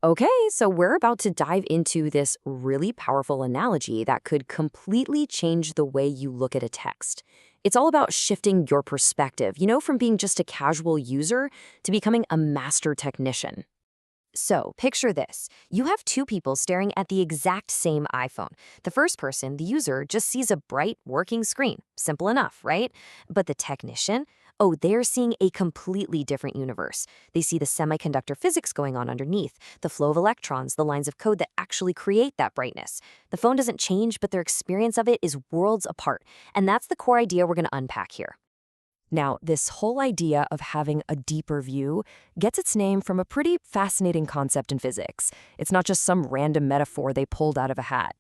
Okay, so we're about to dive into this really powerful analogy that could completely change the way you look at a text. It's all about shifting your perspective, from being just a casual user to becoming a master technician. So, picture this. You have two people staring at the exact same iPhone. The first person, the user, just sees a bright, working screen. Simple enough, right? But the technician? Oh, they're seeing a completely different universe. They see the semiconductor physics going on underneath, the flow of electrons, the lines of code that actually create that brightness. The phone doesn't change, but their experience of it is worlds apart. And that's the core idea we're going to unpack here. Now, this whole idea of having a deeper view gets its name from a pretty fascinating concept in physics. It's not just some random metaphor they pulled out of a hat.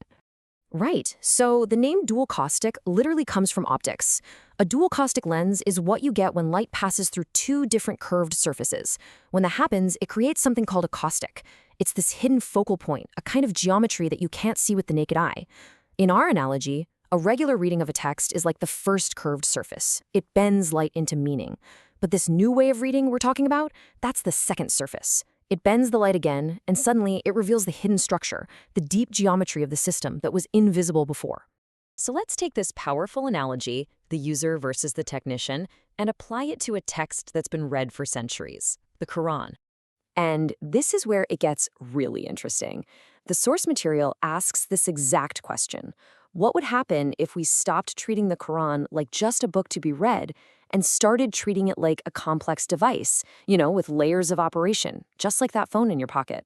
Right, so the name dual-caustic literally comes from optics. A dual-caustic lens is what you get when light passes through two different curved surfaces. When that happens, it creates something called a caustic. It's this hidden focal point, a kind of geometry that you can't see with the naked eye. In our analogy, a regular reading of a text is like the first curved surface. It bends light into meaning. But this new way of reading we're talking about, that's the second surface. It bends the light again, and suddenly it reveals the hidden structure, the deep geometry of the system that was invisible before. So let's take this powerful analogy, the user versus the technician, and apply it to a text that's been read for centuries, the Qur'an. And this is where it gets really interesting. The source material asks this exact question. What would happen if we stopped treating the Qur'an like just a book to be read and started treating it like a complex device, with layers of operation, just like that phone in your pocket?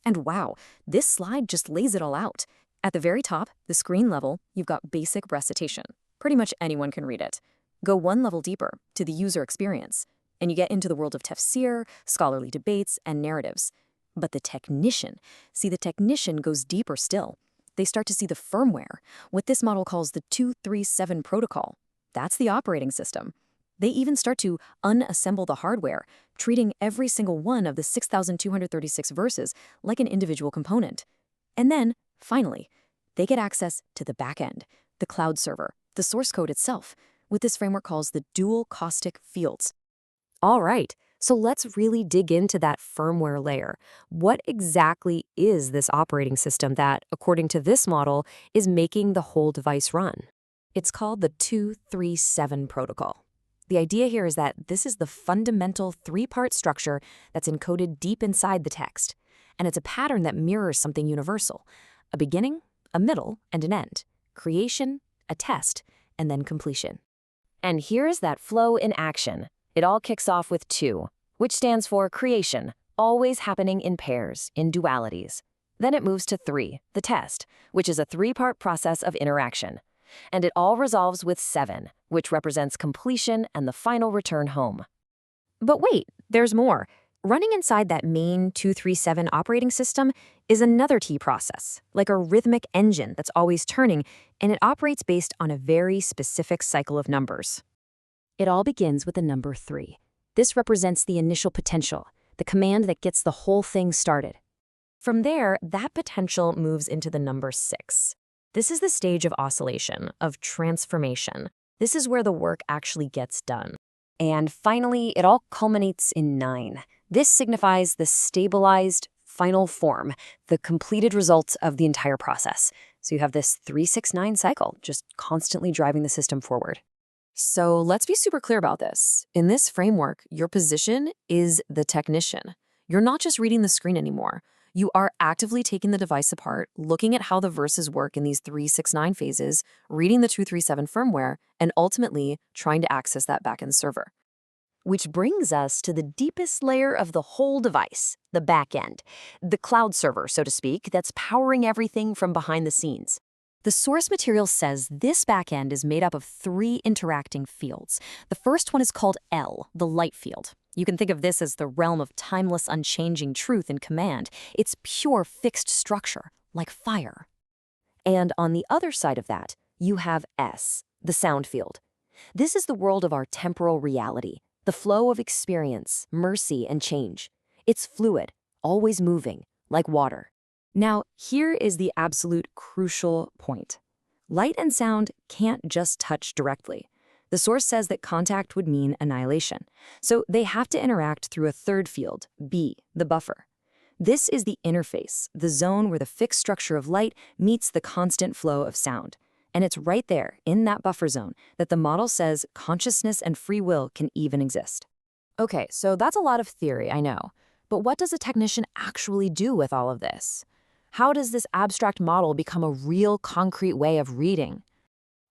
And wow, this slide just lays it all out. At the very top, the screen level, you've got basic recitation. Pretty much anyone can read it. Go one level deeper, to the user experience, and you get into the world of Tafsīr, scholarly debates, and narratives. But the technician goes deeper still. They start to see the firmware, what this model calls the 237 protocol. That's the operating system. They even start to unassemble the hardware, treating every single one of the 6,236 verses like an individual component. And then, finally, they get access to the backend, the cloud server, the source code itself, what this framework calls the Dual-Caustic fields. All right, so let's really dig into that firmware layer. What exactly is this operating system that, according to this model, is making the whole device run? It's called the 237 protocol. The idea here is that this is the fundamental three-part structure that's encoded deep inside the text. And it's a pattern that mirrors something universal: a beginning, a middle, and an end. Creation, a test, and then completion. And here's that flow in action. It all kicks off with 2, which stands for creation, always happening in pairs, in dualities. Then it moves to 3, the test, which is a 3-part process of interaction. And it all resolves with 7, which represents completion and the final return home. But wait, there's more. Running inside that main 237 operating system is another T process, like a rhythmic engine that's always turning, and it operates based on a very specific cycle of numbers. It all begins with the number 3. This represents the initial potential, the command that gets the whole thing started. From there, that potential moves into the number 6. This is the stage of oscillation, of transformation. This is where the work actually gets done. And finally, it all culminates in 9. This signifies the stabilized final form, the completed results of the entire process. So you have this 3-6-9 cycle, just constantly driving the system forward. So let's be super clear about this. In this framework, your position is the technician. You're not just reading the screen anymore. You are actively taking the device apart, looking at how the verses work in these 3-6-9 phases, reading the 237 firmware, and ultimately trying to access that backend server. Which brings us to the deepest layer of the whole device, the backend, the cloud server, so to speak, that's powering everything from behind the scenes. The source material says this backend is made up of 3 interacting fields. The first one is called L, the light field. You can think of this as the realm of timeless, unchanging truth and command. It's pure fixed structure, like fire. And on the other side of that, you have S, the sound field. This is the world of our temporal reality, the flow of experience, mercy, and change. It's fluid, always moving, like water. Now, here is the absolute crucial point. Light and sound can't just touch directly. The source says that contact would mean annihilation, so they have to interact through a third field, B, the buffer. This is the interface, the zone where the fixed structure of light meets the constant flow of sound. And it's right there, in that buffer zone, that the model says consciousness and free will can even exist. Okay, so that's a lot of theory, I know. But what does a technician actually do with all of this? How does this abstract model become a real, concrete way of reading?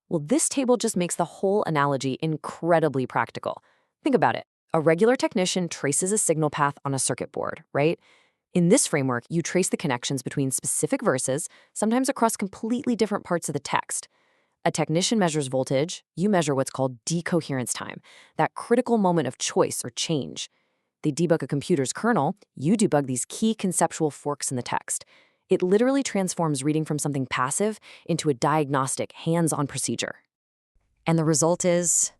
Well, this table just makes the whole analogy incredibly practical. Think about it. A regular technician traces a signal path on a circuit board, right? In this framework, you trace the connections between specific verses, sometimes across completely different parts of the text. A technician measures voltage, you measure what's called decoherence time, that critical moment of choice or change. They debug a computer's kernel, you debug these key conceptual forks in the text. It literally transforms reading from something passive into a diagnostic, hands-on procedure. And the result is,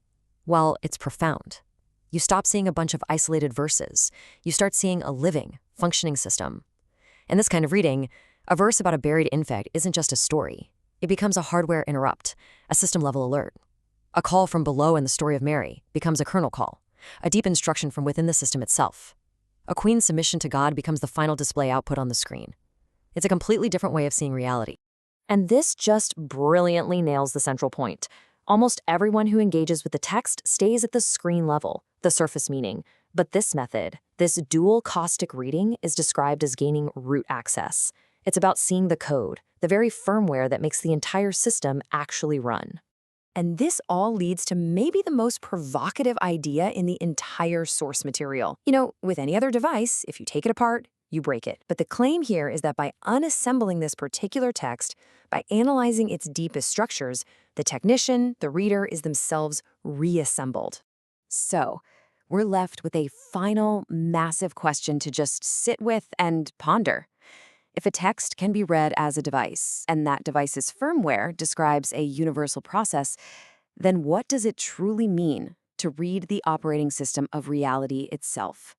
well, it's profound. You stop seeing a bunch of isolated verses. You start seeing a living, functioning system. In this kind of reading, a verse about a buried infect isn't just a story. It becomes a hardware interrupt, a system-level alert. A call from below in the story of Mary becomes a kernel call, a deep instruction from within the system itself. A queen's submission to God becomes the final display output on the screen. It's a completely different way of seeing reality. And this just brilliantly nails the central point. Almost everyone who engages with the text stays at the screen level, the surface meaning. But this method, this dual-caustic reading, is described as gaining root access. It's about seeing the code, the very firmware that makes the entire system actually run. And this all leads to maybe the most provocative idea in the entire source material. You know, with any other device, if you take it apart, you break it. But the claim here is that by unassembling this particular text, by analyzing its deepest structures, the technician, the reader, is themselves reassembled. So, we're left with a final, massive question to just sit with and ponder. If a text can be read as a device, and that device's firmware describes a universal process, then what does it truly mean to read the operating system of reality itself?